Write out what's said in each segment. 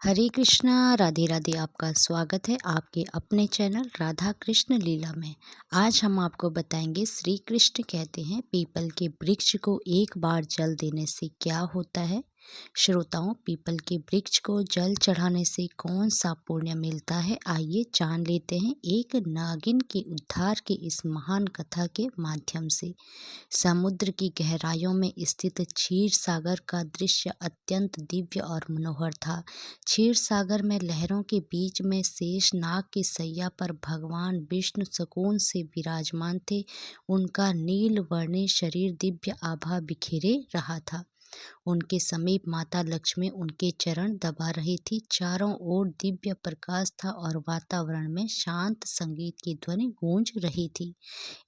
हरे कृष्णा राधे राधे। आपका स्वागत है आपके अपने चैनल राधा कृष्ण लीला में। आज हम आपको बताएंगे श्री कृष्ण कहते हैं पीपल के वृक्ष को एक बार जल देने से क्या होता है। श्रोताओं, पीपल के वृक्ष को जल चढ़ाने से कौन सा पुण्य मिलता है, आइए जान लेते हैं एक नागिन के उद्धार की इस महान कथा के माध्यम से। समुद्र की गहराइयों में स्थित क्षीर सागर का दृश्य अत्यंत दिव्य और मनोहर था। क्षीर सागर में लहरों के बीच में शेष नाग की सैया पर भगवान विष्णु सुकून से विराजमान थे। उनका नील वर्णी शरीर दिव्य आभा बिखेरे रहा था। उनके समीप माता लक्ष्मी उनके चरण दबा रही थी। चारों ओर दिव्य प्रकाश था और वातावरण में शांत संगीत की ध्वनि गूंज रही थी।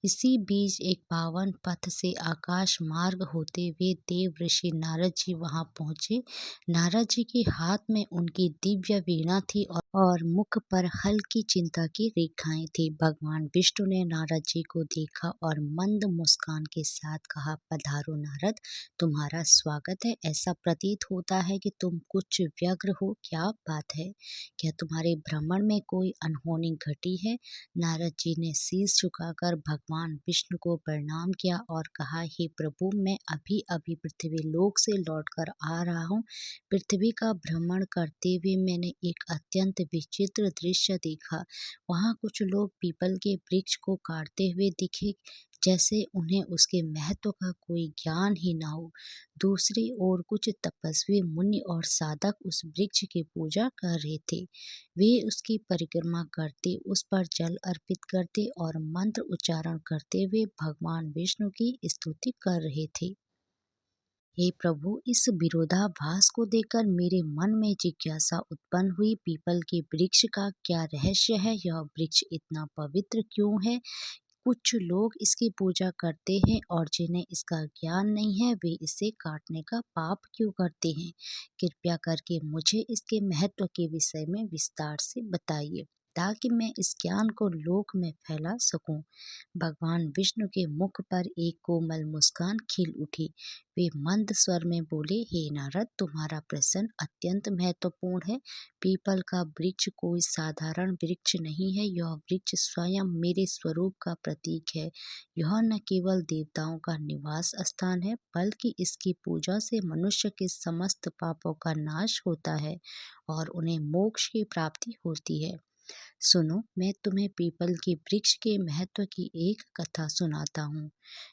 इसी बीच एक पावन पथ से आकाश मार्ग होते हुए देव ऋषि नारद जी वहां पहुंचे। नारद जी के हाथ में उनकी दिव्य वीणा थी और मुख पर हल्की चिंता की रेखाएं थी। भगवान विष्णु ने नारद जी को देखा और मंद मुस्कान के साथ कहा, पधारो नारद, तुम्हारा स्वागत है। ऐसा प्रतीत होता है कि तुम कुछ व्यग्र हो, क्या बात है? क्या तुम्हारे भ्रमण में कोई अनहोनी घटी है? नारद जी ने शीश झुकाकर भगवान विष्णु को प्रणाम किया और कहा, हे प्रभु, मैं अभी अभी पृथ्वी लोक से लौटकर आ रहा हूँ। पृथ्वी का भ्रमण करते हुए मैंने एक अत्यंत विचित्र दृश्य देखा। वहाँ कुछ लोग पीपल के वृक्ष को काटते हुए दिखे, जैसे उन्हें उसके महत्व का कोई ज्ञान ही ना हो। दूसरी ओर कुछ तपस्वी मुनि और साधक उस वृक्ष की पूजा कर रहे थे। वे उसकी परिक्रमा करते, उस पर जल अर्पित करते और मंत्र उच्चारण करते हुए भगवान विष्णु की स्तुति कर रहे थे। हे प्रभु, इस विरोधाभास को देखकर मेरे मन में जिज्ञासा उत्पन्न हुई। पीपल के वृक्ष का क्या रहस्य है? यह वृक्ष इतना पवित्र क्यों है? कुछ लोग इसकी पूजा करते हैं और जिन्हें इसका ज्ञान नहीं है वे इसे काटने का पाप क्यों करते हैं? कृपया करके मुझे इसके महत्व के विषय में विस्तार से बताइए, ताकि मैं इस ज्ञान को लोक में फैला सकूं। भगवान विष्णु के मुख पर एक कोमल मुस्कान खिल उठी। वे मंद स्वर में बोले, हे नारद, तुम्हारा प्रश्न अत्यंत महत्वपूर्ण है। पीपल का वृक्ष कोई साधारण वृक्ष नहीं है, यह वृक्ष स्वयं मेरे स्वरूप का प्रतीक है। यह न केवल देवताओं का निवास स्थान है, बल्कि इसकी पूजा से मनुष्य के समस्त पापों का नाश होता है और उन्हें मोक्ष की प्राप्ति होती है। सुनो, मैं तुम्हें पीपल के वृक्ष के महत्व की एक कथा सुनाता हूँ,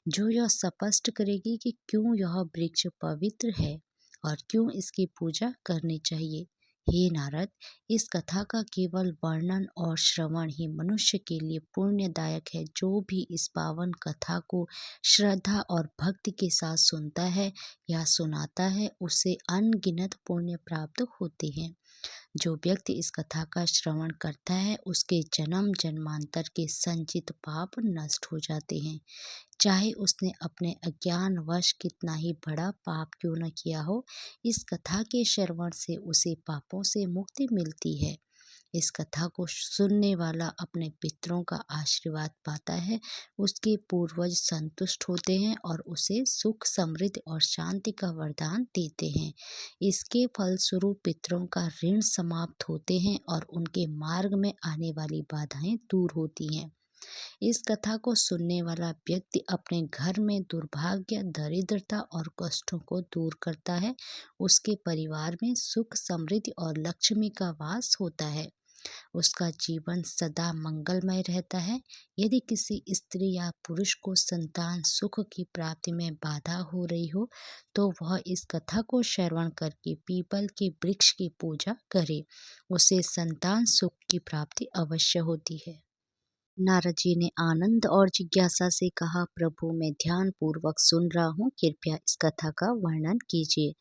जो यह स्पष्ट करेगी कि क्यों यह वृक्ष पवित्र है और क्यों इसकी पूजा करनी चाहिए। हे नारद, इस कथा का केवल वर्णन और श्रवण ही मनुष्य के लिए पुण्यदायक है। जो भी इस पावन कथा को श्रद्धा और भक्ति के साथ सुनता है या सुनाता है, उसे अनगिनत पुण्य प्राप्त होते हैं। जो व्यक्ति इस कथा का श्रवण करता है, उसके जन्म जन्मांतर के संचित पाप नष्ट हो जाते हैं। चाहे उसने अपने अज्ञानवश कितना ही बड़ा पाप क्यों न किया हो, इस कथा के श्रवण से उसे पापों से मुक्ति मिलती है। इस कथा को सुनने वाला अपने पितरों का आशीर्वाद पाता है, उसके पूर्वज संतुष्ट होते हैं और उसे सुख, समृद्धि और शांति का वरदान देते हैं। इसके फलस्वरूप पितरों का ऋण समाप्त होते हैं और उनके मार्ग में आने वाली बाधाएं दूर होती हैं। इस कथा को सुनने वाला व्यक्ति अपने घर में दुर्भाग्य, दरिद्रता और कष्टों को दूर करता है। उसके परिवार में सुख, समृद्धि और लक्ष्मी का वास होता है। उसका जीवन सदा मंगलमय रहता है। यदि किसी स्त्री या पुरुष को संतान सुख की प्राप्ति में बाधा हो रही हो, तो वह इस कथा को श्रवण करके पीपल के वृक्ष की पूजा करे। उसे संतान सुख की प्राप्ति अवश्य होती है। नारद जी ने आनंद और जिज्ञासा से कहा, प्रभु, मैं ध्यान पूर्वक सुन रहा हूँ, कृपया इस कथा का वर्णन कीजिए।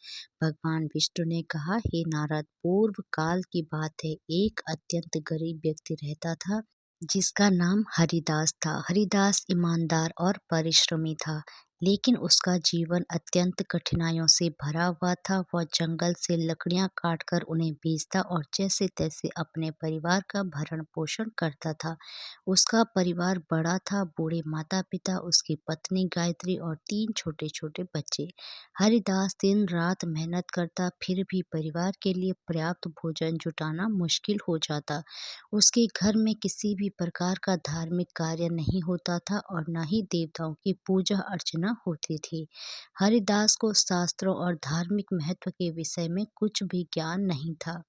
भगवान विष्णु ने कहा, हे नारद, पूर्व काल की बात है। एक अत्यंत गरीब व्यक्ति रहता था, जिसका नाम हरिदास था। हरिदास ईमानदार और परिश्रमी था। लेकिन उसका जीवन अत्यंत कठिनाइयों से भरा हुआ था। वह जंगल से लकड़ियां काटकर उन्हें बेचता और जैसे तैसे अपने परिवार का भरण पोषण करता था। उसका परिवार बड़ा था, बूढ़े माता पिता, उसकी पत्नी गायत्री और 3 छोटे छोटे बच्चे। हरिदास दिन रात मेहनत करता, फिर भी परिवार के लिए पर्याप्त भोजन जुटाना मुश्किल हो जाता। उसके घर में किसी भी प्रकार का धार्मिक कार्य नहीं होता था और न ही देवताओं की पूजा अर्चना होती थी। हरिदास को शास्त्रों और धार्मिक महत्व के विषय में कुछ भी ज्ञान नहीं था।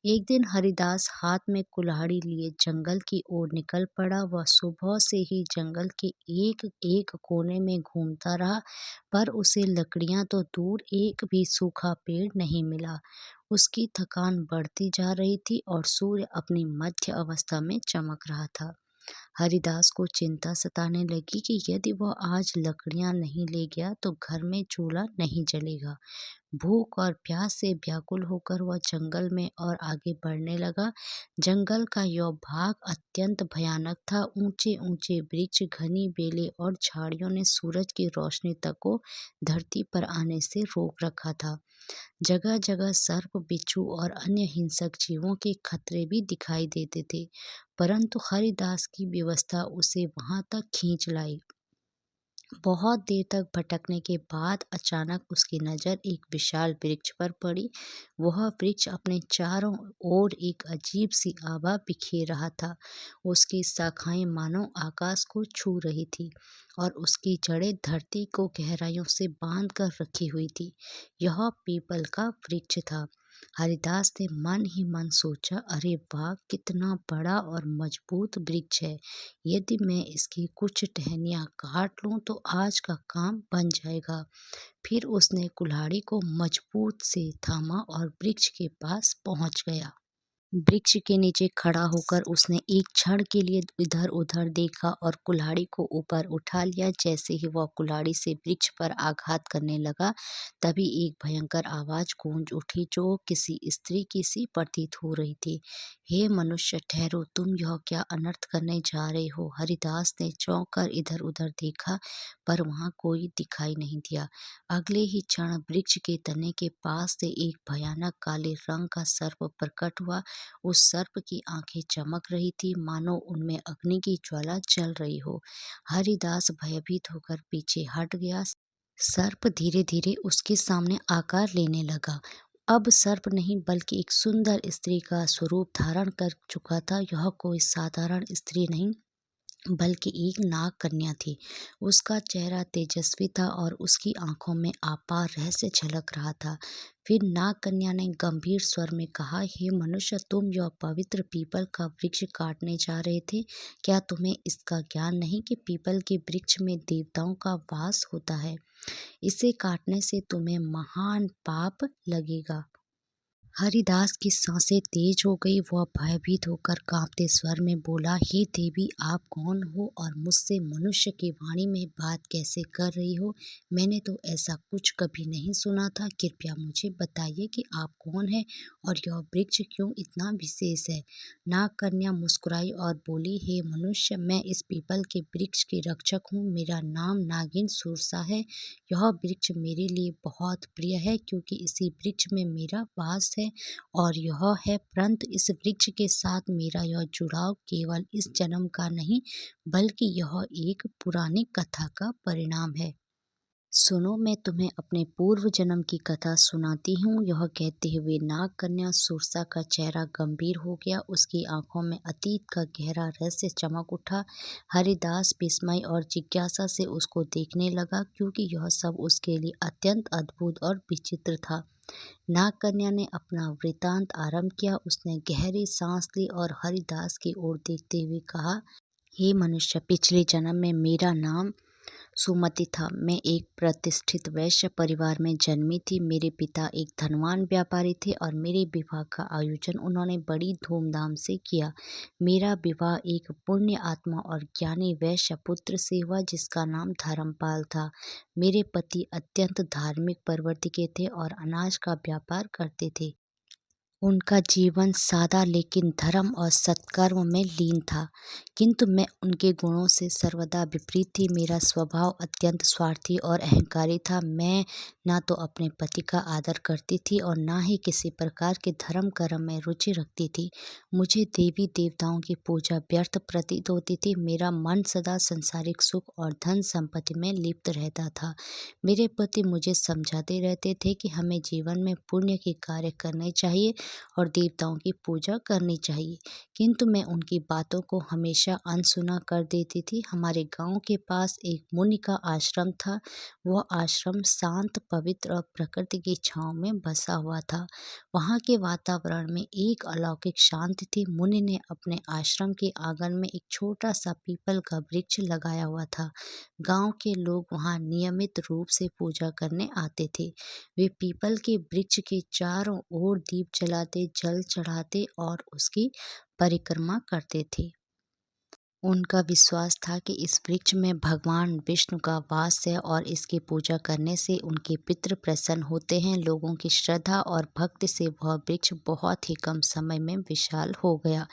एक दिन हरिदास हाथ में कुल्हाड़ी लिए जंगल की ओर निकल पड़ा। वह सुबह से ही जंगल के एक एक कोने में घूमता रहा, पर उसे लकड़ियां तो दूर एक भी सूखा पेड़ नहीं मिला। उसकी थकान बढ़ती जा रही थी और सूर्य अपनी मध्य अवस्था में चमक रहा था। हरिदास को चिंता सताने लगी कि यदि वह आज लकड़ियां नहीं ले गया तो घर में चूल्हा नहीं जलेगा। भूख और प्यास से व्याकुल होकर वह जंगल में और आगे बढ़ने लगा। जंगल का यह भाग अत्यंत भयानक था। ऊंचे ऊंचे वृक्ष, घनी बेलें और झाड़ियों ने सूरज की रोशनी तक को धरती पर आने से रोक रखा था। जगह जगह सर्प, बिच्छू और अन्य हिंसक जीवों के खतरे भी दिखाई देते थे, परंतु हरिदास की व्यवस्था उसे वहां तक खींच लाई। बहुत देर तक भटकने के बाद अचानक उसकी नज़र एक विशाल वृक्ष पर पड़ी। वह वृक्ष अपने चारों ओर एक अजीब सी आभा बिखेर रहा था। उसकी शाखाएं मानो आकाश को छू रही थी और उसकी जड़ें धरती को गहराइयों से बांध कर रखी हुई थी। यह पीपल का वृक्ष था। हरिदास ने मन ही मन सोचा, अरे वाह, कितना बड़ा और मजबूत वृक्ष है। यदि मैं इसकी कुछ टहनियाँ काट लूं तो आज का काम बन जाएगा। फिर उसने कुल्हाड़ी को मजबूत से थामा और वृक्ष के पास पहुंच गया। वृक्ष के नीचे खड़ा होकर उसने एक क्षण के लिए इधर उधर देखा और कुल्हाड़ी को ऊपर उठा लिया। जैसे ही वह कुल्हाड़ी से वृक्ष पर आघात करने लगा, तभी एक भयंकर आवाज गूंज उठी जो किसी स्त्री की सी प्रतीत हो रही थी। हे मनुष्य, ठहरो, तुम यह क्या अनर्थ करने जा रहे हो? हरिदास ने चौंक कर इधर उधर देखा, पर वहां कोई दिखाई नहीं दिया। अगले ही क्षण वृक्ष के तने के पास से एक भयानक काले रंग का सर्प प्रकट हुआ। उस सर्प की आंखें चमक रही थी, मानो उनमें अग्नि की ज्वाला जल रही हो। हरिदास भयभीत होकर पीछे हट गया। सर्प धीरे धीरे उसके सामने आकार लेने लगा। अब सर्प नहीं बल्कि एक सुंदर स्त्री का स्वरूप धारण कर चुका था। यह कोई साधारण स्त्री नहीं बल्कि एक नाग कन्या थी। उसका चेहरा तेजस्वी था और उसकी आंखों में अपार रहस्य झलक रहा था। फिर नाग कन्या ने गंभीर स्वर में कहा, हे मनुष्य, तुम यह पवित्र पीपल का वृक्ष काटने जा रहे थे। क्या तुम्हें इसका ज्ञान नहीं कि पीपल के वृक्ष में देवताओं का वास होता है? इसे काटने से तुम्हें महान पाप लगेगा। हरिदास की सांसें तेज हो गई। वह भयभीत होकर कांपते स्वर में बोला, हे देवी, आप कौन हो और मुझसे मनुष्य की वाणी में बात कैसे कर रही हो? मैंने तो ऐसा कुछ कभी नहीं सुना था। कृपया मुझे बताइए कि आप कौन है और यह वृक्ष क्यों इतना विशेष है? नाग कन्या मुस्कुराई और बोली, हे मनुष्य, मैं इस पीपल के वृक्ष की रक्षक हूँ। मेरा नाम नागिन सुरसा है। यह वृक्ष मेरे लिए बहुत प्रिय है क्योंकि इसी वृक्ष में मेरा वास है और यह है, परंतु इस वृक्ष के साथ मेरा यह जुड़ाव केवल इस जन्म का नहीं बल्कि यह एक पुरानी कथा का परिणाम है। सुनो, मैं तुम्हें अपने पूर्व जन्म की कथा सुनाती हूँ। यह कहते हुए नाग कन्या सुरसा का चेहरा गंभीर हो गया। उसकी आंखों में अतीत का गहरा रहस्य चमक उठा। हरिदास विस्मय और जिज्ञासा से उसको देखने लगा क्योंकि यह सब उसके लिए अत्यंत अद्भुत और विचित्र था। नाग कन्या ने अपना वृतांत आरंभ किया। उसने गहरी सांस ली और हरिदास की ओर देखते हुए कहा, हे मनुष्य, पिछले जन्म में मेरा नाम सुमति था। मैं एक प्रतिष्ठित वैश्य परिवार में जन्मी थी। मेरे पिता एक धनवान व्यापारी थे और मेरे विवाह का आयोजन उन्होंने बड़ी धूमधाम से किया। मेरा विवाह एक पुण्य आत्मा और ज्ञानी वैश्य पुत्र से हुआ जिसका नाम धर्मपाल था। मेरे पति अत्यंत धार्मिक प्रवृत्ति के थे और अनाज का व्यापार करते थे। उनका जीवन सादा लेकिन धर्म और सत्कर्म में लीन था, किंतु मैं उनके गुणों से सर्वदा विपरीत थी। मेरा स्वभाव अत्यंत स्वार्थी और अहंकारी था। मैं ना तो अपने पति का आदर करती थी और ना ही किसी प्रकार के धर्म कर्म में रुचि रखती थी। मुझे देवी देवताओं की पूजा व्यर्थ प्रतीत होती थी। मेरा मन सदा संसारिक सुख और धन संपत्ति में लिप्त रहता था। मेरे पति मुझे समझाते रहते थे कि हमें जीवन में पुण्य के कार्य करने चाहिए और देवताओं की पूजा करनी चाहिए, किंतु मैं उनकी बातों को हमेशा अनसुना कर देती थी। हमारे गांव के पास एक मुनि का आश्रम था। वह आश्रम शांत, पवित्र और प्रकृति की छांव में बसा हुआ था। वहां के वातावरण में एक अलौकिक शांति थी। मुनि ने अपने आश्रम के आंगन में एक छोटा सा पीपल का वृक्ष लगाया हुआ था। गांव के लोग वहां नियमित रूप से पूजा करने आते थे। वे पीपल के वृक्ष के चारों ओर दीप जलाते, जल चढ़ाते और उसकी परिक्रमा करते थे। उनका विश्वास था कि इस वृक्ष में भगवान विष्णु का वास है और इसकी पूजा करने से उनके पितृ प्रसन्न होते हैं। लोगों की श्रद्धा और भक्ति से वह वृक्ष बहुत ही कम समय में विशाल हो गया।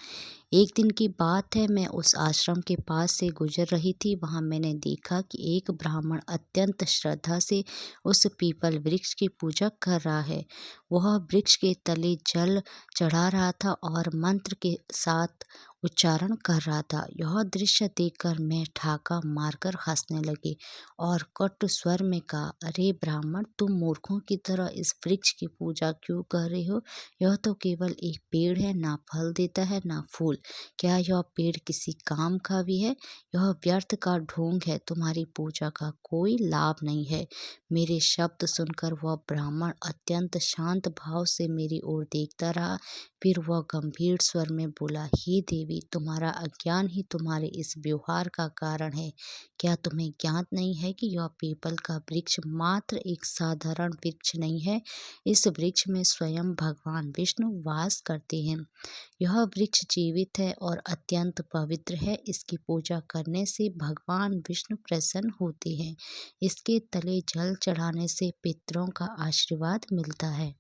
एक दिन की बात है, मैं उस आश्रम के पास से गुजर रही थी। वहां मैंने देखा कि एक ब्राह्मण अत्यंत श्रद्धा से उस पीपल वृक्ष की पूजा कर रहा है। वह वृक्ष के तले जल चढ़ा रहा था और मंत्र के साथ उच्चारण कर रहा था। यह दृश्य देखकर मैं ठाका मारकर हंसने लगी और कटु स्वर में कहा, अरे ब्राह्मण, तुम मूर्खों की तरह इस वृक्ष की पूजा क्यों कर रहे हो? यह तो केवल एक पेड़ है, ना फल देता है ना फूल। क्या यह पेड़ किसी काम का भी है? यह व्यर्थ का ढोंग है। तुम्हारी पूजा का कोई लाभ नहीं है। मेरे शब्द सुनकर वह ब्राह्मण अत्यंत शांत भाव से मेरी ओर देखता रहा। फिर वह गंभीर स्वर में बोला, हे देवी, तुम्हारा अज्ञान ही तुम्हारे इस व्यवहार का कारण है। क्या तुम्हें ज्ञात नहीं है कि यह पीपल का वृक्ष मात्र एक साधारण वृक्ष नहीं है? इस वृक्ष में स्वयं भगवान विष्णु वास करते हैं। यह वृक्ष जीवित है और अत्यंत पवित्र है। इसकी पूजा करने से भगवान विष्णु प्रसन्न होते हैं। इसके तले जल चढ़ाने से पितरों का आशीर्वाद मिलता है।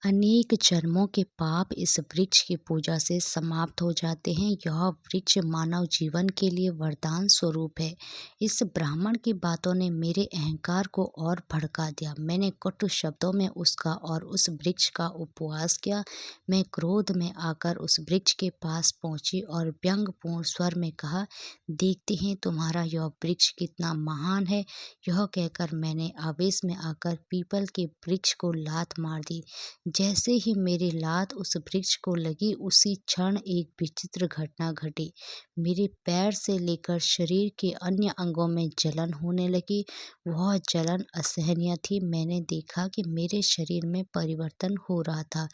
अनेक जन्मों के पाप इस वृक्ष की पूजा से समाप्त हो जाते हैं। यह वृक्ष मानव जीवन के लिए वरदान स्वरूप है। इस ब्राह्मण की बातों ने मेरे अहंकार को और भड़का दिया। मैंने कटु शब्दों में उसका और उस वृक्ष का उपवास किया। मैं क्रोध में आकर उस वृक्ष के पास पहुंची और व्यंग्यपूर्ण स्वर में कहा, देखते हैं तुम्हारा यह वृक्ष कितना महान है। यह कहकर मैंने आवेश में आकर पीपल के वृक्ष को लात मार दी। जैसे ही मेरी लात उस वृक्ष को लगी, उसी क्षण एक विचित्र घटना घटी। मेरे पैर से लेकर शरीर के अन्य अंगों में जलन होने लगी। वह जलन असहनीय थी। मैंने देखा कि मेरे शरीर में परिवर्तन हो रहा था।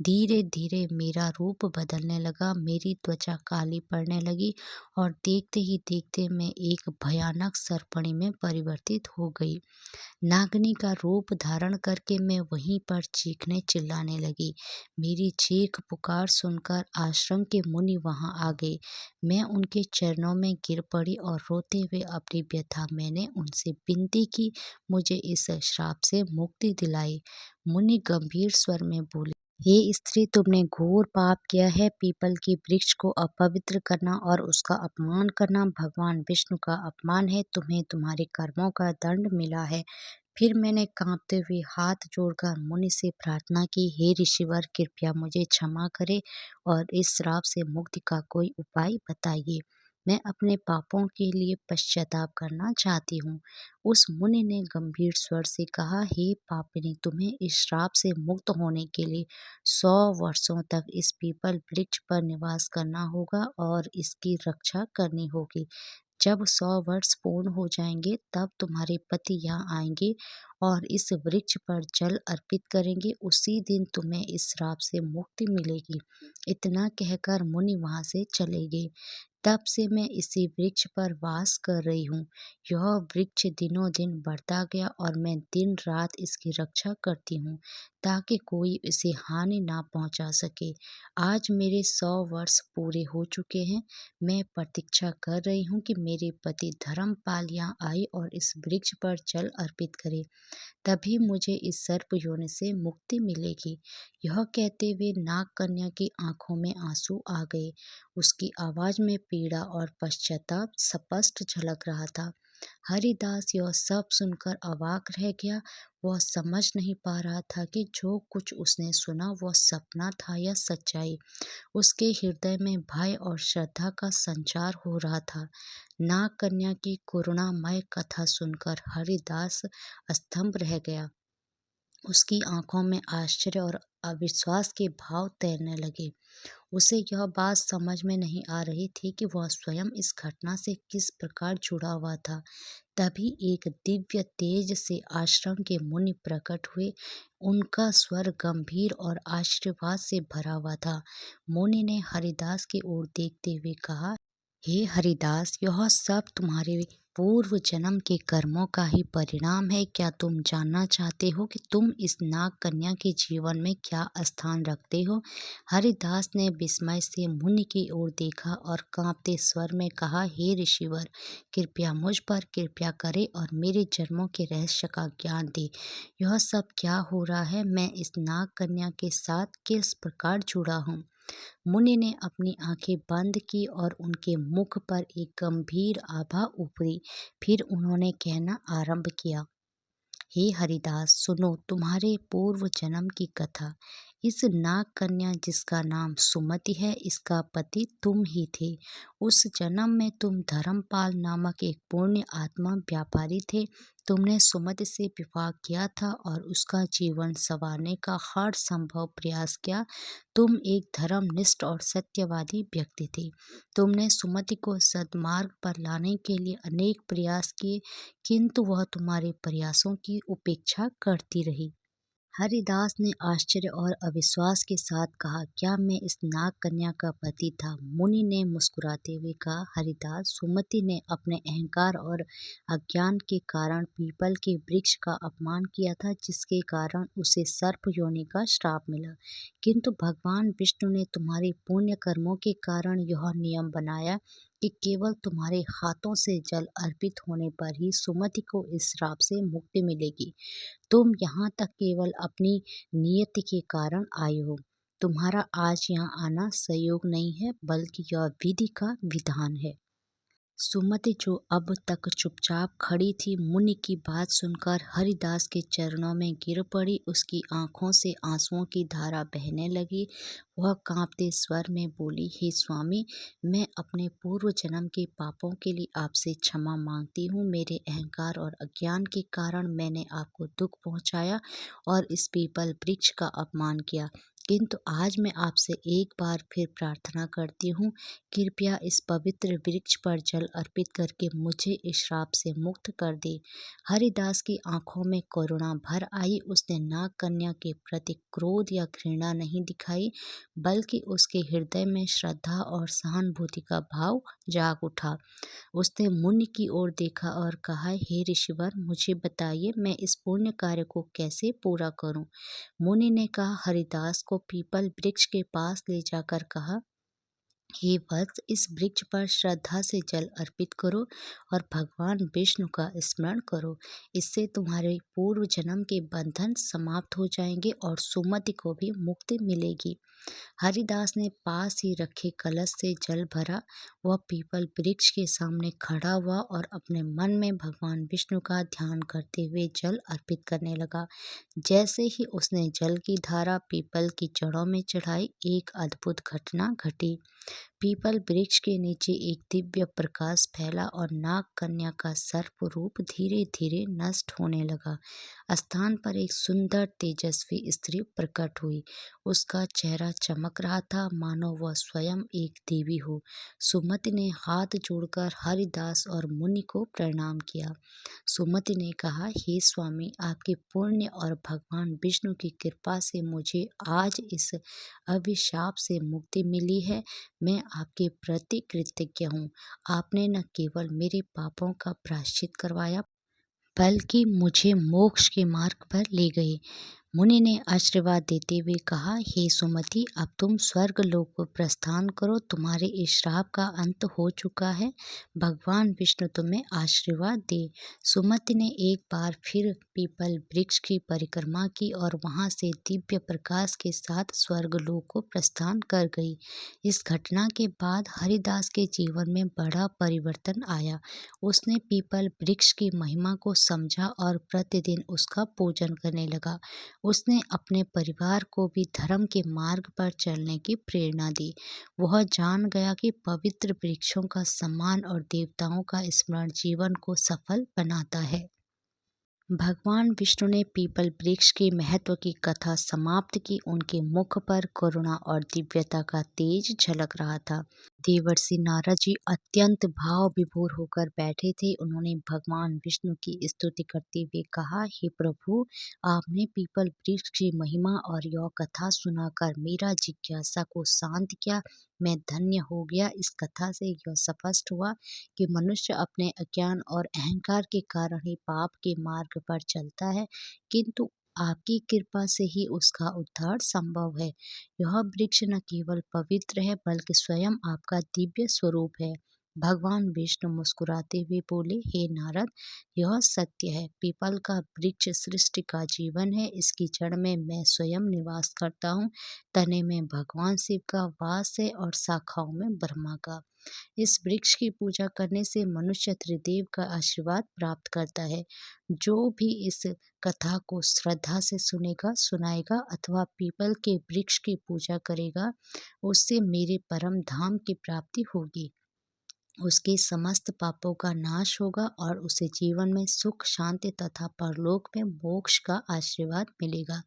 धीरे धीरे मेरा रूप बदलने लगा। मेरी त्वचा काली पड़ने लगी और देखते ही देखते मैं एक भयानक सर्पणी में परिवर्तित हो गई। नागनी का रूप धारण करके मैं वहीं पर चीखने चिल्लाने लगी। मेरी चीख पुकार सुनकर आश्रम के मुनि वहां आ गए। मैं उनके चरणों में गिर पड़ी और रोते हुए अपनी व्यथा मैंने उनसे विनती की, मुझे इस श्राप से मुक्ति दिलाई। मुनि गंभीर स्वर में बोले, हे स्त्री, तुमने घोर पाप किया है। पीपल की वृक्ष को अपवित्र करना और उसका अपमान करना भगवान विष्णु का अपमान है। तुम्हें तुम्हारे कर्मों का दंड मिला है। फिर मैंने कांपते हुए हाथ जोड़कर मुनि से प्रार्थना की, हे ऋषिवर, कृपया मुझे क्षमा करें और इस श्राप से मुक्ति का कोई उपाय बताइए। मैं अपने पापों के लिए पश्चाताप करना चाहती हूँ। उस मुनि ने गंभीर स्वर से कहा, हे पापिनी, तुम्हें इस श्राप से मुक्त होने के लिए 100 वर्षों तक इस पीपल वृक्ष पर निवास करना होगा और इसकी रक्षा करनी होगी। जब 100 वर्ष पूर्ण हो जाएंगे, तब तुम्हारे पति यहाँ आएंगे और इस वृक्ष पर जल अर्पित करेंगे। उसी दिन तुम्हें इस श्राप से मुक्ति मिलेगी। इतना कहकर मुनि वहां से चले गए। तब से मैं इसी वृक्ष पर वास कर रही हूँ। यह वृक्ष दिनों दिन बढ़ता गया और मैं दिन रात इसकी रक्षा करती हूँ। ताकि कोई इसे हानि ना पहुंचा सके। आज मेरे 100 वर्ष पूरे हो चुके हैं। मैं प्रतीक्षा कर रही हूँ कि मेरे पति धर्मपाल यहाँ आए और इस वृक्ष पर जल अर्पित करे। तभी मुझे इस सर्प योनि से मुक्ति मिलेगी। यह कहते हुए नाग कन्या की आंखों में आंसू आ गए। उसकी आवाज में पीड़ा और पश्चाताप स्पष्ट झलक रहा था। हरिदास यह सब सुनकर अवाक रह गया। वह समझ नहीं पा रहा था कि जो कुछ उसने सुना वह सपना था या सच्चाई। उसके हृदय में भय और श्रद्धा का संचार हो रहा था। नाग कन्या की करुणामय कथा सुनकर हरिदास स्तंभ रह गया। उसकी आंखों में आश्चर्य और अविश्वास के भाव तैरने लगे। उसे यह बात समझ में नहीं आ रही थी कि वह स्वयं इस घटना से किस प्रकार जुड़ा हुआ था। तभी एक दिव्य तेज से आश्रम के मुनि प्रकट हुए। उनका स्वर गंभीर और आशीर्वाद से भरा हुआ था। मुनि ने हरिदास की ओर देखते हुए कहा, हे हरिदास, यह सब तुम्हारे पूर्व जन्म के कर्मों का ही परिणाम है। क्या तुम जानना चाहते हो कि तुम इस नाग कन्या के जीवन में क्या स्थान रखते हो? हरिदास ने विस्मय से मुनि की ओर देखा और कांपते स्वर में कहा, हे ऋषिवर, कृपया मुझ पर कृपा करे और मेरे जन्मों के रहस्य का ज्ञान दे। यह सब क्या हो रहा है? मैं इस नाग कन्या के साथ किस प्रकार जुड़ा हूँ? मुनि ने अपनी आंखें बंद की और उनके मुख पर एक गंभीर आभा उभरी। फिर उन्होंने कहना आरंभ किया, हे हरिदास, सुनो तुम्हारे पूर्व जन्म की कथा। इस नाग कन्या जिसका नाम सुमति है, इसका पति तुम ही थे। उस जन्म में तुम धर्मपाल नामक एक पुण्य आत्मा व्यापारी थे। तुमने सुमति से विवाह किया था और उसका जीवन संवारने का हर संभव प्रयास किया। तुम एक धर्मनिष्ठ और सत्यवादी व्यक्ति थे। तुमने सुमति को सद्मार्ग पर लाने के लिए अनेक प्रयास किए, किंतु वह तुम्हारे प्रयासों की उपेक्षा करती रही। हरिदास ने आश्चर्य और अविश्वास के साथ कहा, क्या मैं इस नाग कन्या का पति था? मुनि ने मुस्कुराते हुए कहा, हरिदास, सुमति ने अपने अहंकार और अज्ञान के कारण पीपल के वृक्ष का अपमान किया था, जिसके कारण उसे सर्प योनि का श्राप मिला। किंतु भगवान विष्णु ने तुम्हारे पुण्य कर्मों के कारण यह नियम बनाया कि केवल तुम्हारे हाथों से जल अर्पित होने पर ही सुमति को इस श्राप से मुक्ति मिलेगी। तुम यहाँ तक केवल अपनी नियति के कारण आए हो। तुम्हारा आज यहाँ आना संयोग नहीं है, बल्कि यह विधि का विधान है। सुमति, जो अब तक चुपचाप खड़ी थी, मुनि की बात सुनकर हरिदास के चरणों में गिर पड़ी। उसकी आंखों से आंसुओं की धारा बहने लगी। वह कांपते स्वर में बोली, हे स्वामी, मैं अपने पूर्व जन्म के पापों के लिए आपसे क्षमा मांगती हूँ। मेरे अहंकार और अज्ञान के कारण मैंने आपको दुख पहुँचाया और इस पीपल वृक्ष का अपमान किया। किंतु आज मैं आपसे एक बार फिर प्रार्थना करती हूँ, कृपया इस पवित्र वृक्ष पर जल अर्पित करके मुझे इस श्राप से मुक्त कर दे। हरिदास की आंखों में करुणा भर आई। उसने नाग कन्या के प्रति क्रोध या घृणा नहीं दिखाई, बल्कि उसके हृदय में श्रद्धा और सहानुभूति का भाव जाग उठा। उसने मुनि की ओर देखा और कहा, हे ऋषिवर, मुझे बताइए, मैं इस पुण्य कार्य को कैसे पूरा करूं? मुनि ने कहा, हरिदास को पीपल वृक्ष के पास ले जाकर कहा, हे वत्स, इस वृक्ष पर श्रद्धा से जल अर्पित करो और भगवान विष्णु का स्मरण करो। इससे तुम्हारे पूर्व जन्म के बंधन समाप्त हो जाएंगे और सुमति को भी मुक्ति मिलेगी। हरिदास ने पास ही रखे कलश से जल भरा। वह पीपल वृक्ष के सामने खड़ा हुआ और अपने मन में भगवान विष्णु का ध्यान करते हुए जल अर्पित करने लगा। जैसे ही उसने जल की धारा पीपल की जड़ों में चढ़ाई, एक अद्भुत घटना घटी। पीपल वृक्ष के नीचे एक दिव्य प्रकाश फैला और नाग कन्या का सर्प रूप धीरे धीरे नष्ट होने लगा। स्थान पर एक सुंदर तेजस्वी स्त्री प्रकट हुई। उसका चेहरा चमक रहा था, मानो वह स्वयं एक देवी हो। सुमति ने हाथ जोड़कर हरिदास और मुनि को प्रणाम किया। सुमति ने कहा, हे स्वामी, आपके पुण्य और भगवान विष्णु की कृपा से मुझे आज इस अभिशाप से मुक्ति मिली है। मैं आपके प्रति कृतज्ञ हूँ। आपने न केवल मेरे पापों का प्रायश्चित करवाया, बल्कि मुझे मोक्ष के मार्ग पर ले गए। मुनि ने आशीर्वाद देते हुए कहा, हे सुमति, अब तुम स्वर्ग लोक को प्रस्थान करो, तुम्हारे इस श्राप का अंत हो चुका है। भगवान विष्णु तुम्हें आशीर्वाद दे। सुमति ने एक बार फिर पीपल वृक्ष की परिक्रमा की और वहां से दिव्य प्रकाश के साथ स्वर्ग लोक को प्रस्थान कर गई। इस घटना के बाद हरिदास के जीवन में बड़ा परिवर्तन आया। उसने पीपल वृक्ष की महिमा को समझा और प्रतिदिन उसका पूजन करने लगा। उसने अपने परिवार को भी धर्म के मार्ग पर चलने की प्रेरणा दी। वह जान गया कि पवित्र वृक्षों का सम्मान और देवताओं का स्मरण जीवन को सफल बनाता है। भगवान विष्णु ने पीपल वृक्ष के महत्व की कथा समाप्त की। उनके मुख पर करुणा और दिव्यता का तेज झलक रहा था। देवर्षि नारद जी अत्यंत भाव विभोर होकर बैठे थे। उन्होंने भगवान विष्णु की स्तुति करते हुए कहा, हे प्रभु, आपने पीपल वृक्ष की महिमा और यह कथा सुनाकर मेरा जिज्ञासा को शांत किया। मैं धन्य हो गया। इस कथा से यह स्पष्ट हुआ कि मनुष्य अपने अज्ञान और अहंकार के कारण ही पाप के मार्ग पर चलता है, किंतु आपकी कृपा से ही उसका उद्धार संभव है। यह वृक्ष न केवल पवित्र है बल्कि स्वयं आपका दिव्य स्वरूप है। भगवान विष्णु मुस्कुराते हुए बोले, हे नारद, यह सत्य है। पीपल का वृक्ष सृष्टि का जीवन है। इसकी जड़ में मैं स्वयं निवास करता हूँ। तने में भगवान शिव का वास है और शाखाओं में ब्रह्मा का। इस वृक्ष की पूजा करने से मनुष्य त्रिदेव का आशीर्वाद प्राप्त करता है। जो भी इस कथा को श्रद्धा से सुनेगा, सुनाएगा अथवा पीपल के वृक्ष की पूजा करेगा, उससे मेरे परम धाम की प्राप्ति होगी। उसके समस्त पापों का नाश होगा और उसे जीवन में सुख, शांति तथा परलोक में मोक्ष का आशीर्वाद मिलेगा।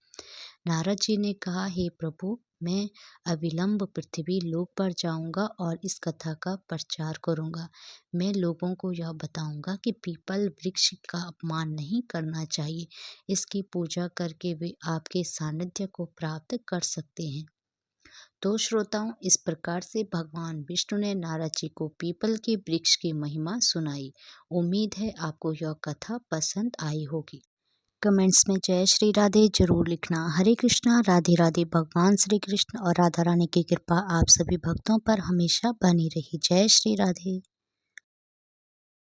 नारद जी ने कहा, हे प्रभु, मैं अविलंब पृथ्वी लोक पर जाऊंगा और इस कथा का प्रचार करूंगा। मैं लोगों को यह बताऊंगा कि पीपल वृक्ष का अपमान नहीं करना चाहिए। इसकी पूजा करके वे आपके सानिध्य को प्राप्त कर सकते हैं। तो श्रोताओं, इस प्रकार से भगवान विष्णु ने नारद जी को पीपल के वृक्ष की महिमा सुनाई। उम्मीद है आपको यह कथा पसंद आई होगी। कमेंट्स में जय श्री राधे जरूर लिखना। हरे कृष्णा, राधे राधे। भगवान श्री कृष्ण और राधा रानी की कृपा आप सभी भक्तों पर हमेशा बनी रही। जय श्री राधे।